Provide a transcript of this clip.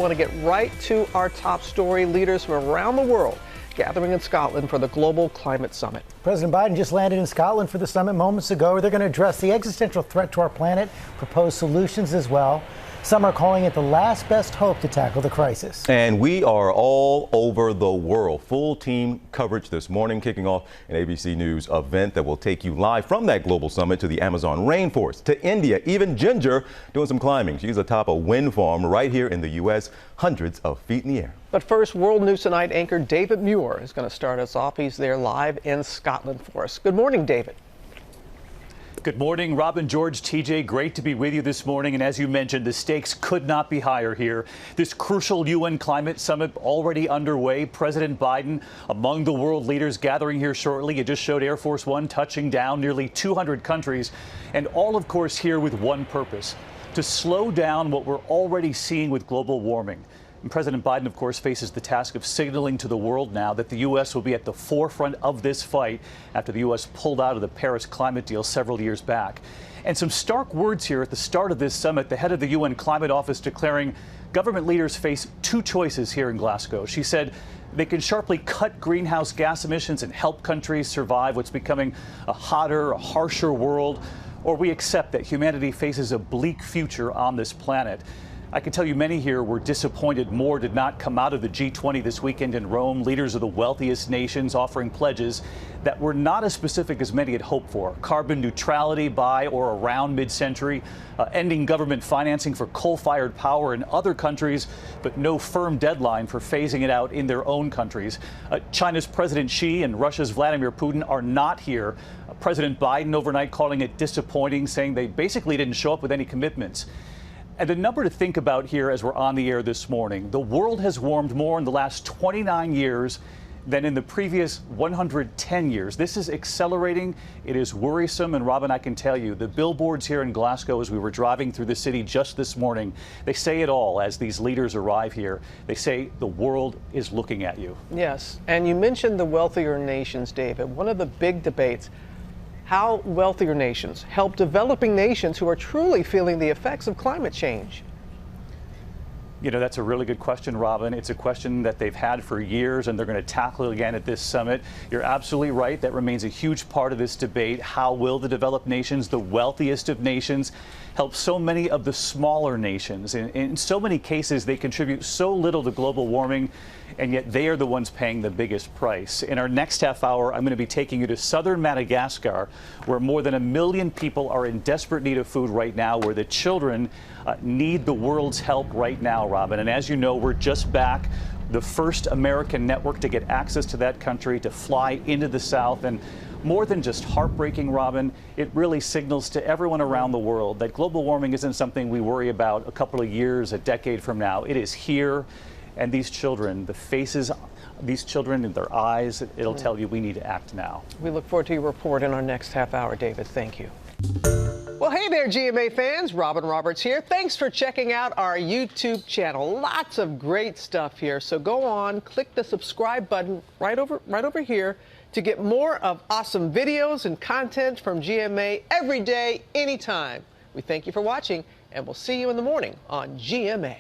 Want to get right to our top story. Leaders from around the world gathering in Scotland for the Global Climate Summit. President Biden just landed in Scotland for the summit moments ago. They're going to address the existential threat to our planet, propose solutions as well. Some are calling it the last best hope to tackle the crisis. And we are all over the world. Full team coverage this morning, kicking off an ABC News event that will take you live from that global summit to the Amazon rainforest, to India, even Ginger doing some climbing. She's atop a wind farm right here in the U.S., hundreds of feet in the air. But first, World News Tonight anchor David Muir is going to start us off. He's there live in Scotland for us. Good morning, David. Good morning, Robin, George, TJ. Great to be with you this morning. And as you mentioned, the stakes could not be higher here. This crucial UN climate summit already underway. President Biden among the world leaders gathering here shortly. You just showed Air Force One touching down, nearly 200 countries, and all, of course, here with one purpose: to slow down what we're already seeing with global warming. And President Biden, of course, faces the task of signaling to the world now that the U.S. will be at the forefront of this fight after the U.S. pulled out of the Paris climate deal several years back. And some stark words here at the start of this summit, the head of the UN Climate Office declaring government leaders face two choices here in Glasgow. She said they can sharply cut greenhouse gas emissions and help countries survive what's becoming a hotter, a harsher world, or we accept that humanity faces a bleak future on this planet. I can tell you many here were disappointed more did not come out of the G20 this weekend in Rome. Leaders of the wealthiest nations offering pledges that were not as specific as many had hoped for. Carbon neutrality by or around mid-century, ending government financing for coal-fired power in other countries, but no firm deadline for phasing it out in their own countries. China's President Xi and Russia's Vladimir Putin are not here. President Biden overnight calling it disappointing, saying they basically didn't show up with any commitments. And a number to think about here as we're on the air this morning. The world has warmed more in the last 29 years than in the previous 110 years. This is accelerating. It is worrisome. And Robin, I can tell you, the billboards here in Glasgow as we were driving through the city just this morning, they say it all as these leaders arrive here. They say the world is looking at you. Yes. And you mentioned the wealthier nations, David. One of the big debates: how wealthier nations help developing nations who are truly feeling the effects of climate change. You know, that's a really good question, Robin. It's a question that they've had for years, and they're going to tackle it again at this summit. You're absolutely right. That remains a huge part of this debate. How will the developed nations, the wealthiest of nations, help so many of the smaller nations? In so many cases, they contribute so little to global warming, and yet they are the ones paying the biggest price. In our next half hour, I'm going to be taking you to southern Madagascar, where more than 1 million people are in desperate need of food right now, where the children need the world's help right now, Robin. And as you know, we're just back, the first American network to get access to that country, to fly into the South. And more than just heartbreaking, Robin, it really signals to everyone around the world that global warming isn't something we worry about a couple of years, a decade from now. It is here. And these children, the faces, these children and their eyes, it'll tell you we need to act now. We look forward to your report in our next half hour, David. Thank you. Well, hey there, GMA fans. Robin Roberts here. Thanks for checking out our YouTube channel. Lots of great stuff here. So go on, click the subscribe button right over here to get more of awesome videos and content from GMA every day, anytime. We thank you for watching, and we'll see you in the morning on GMA.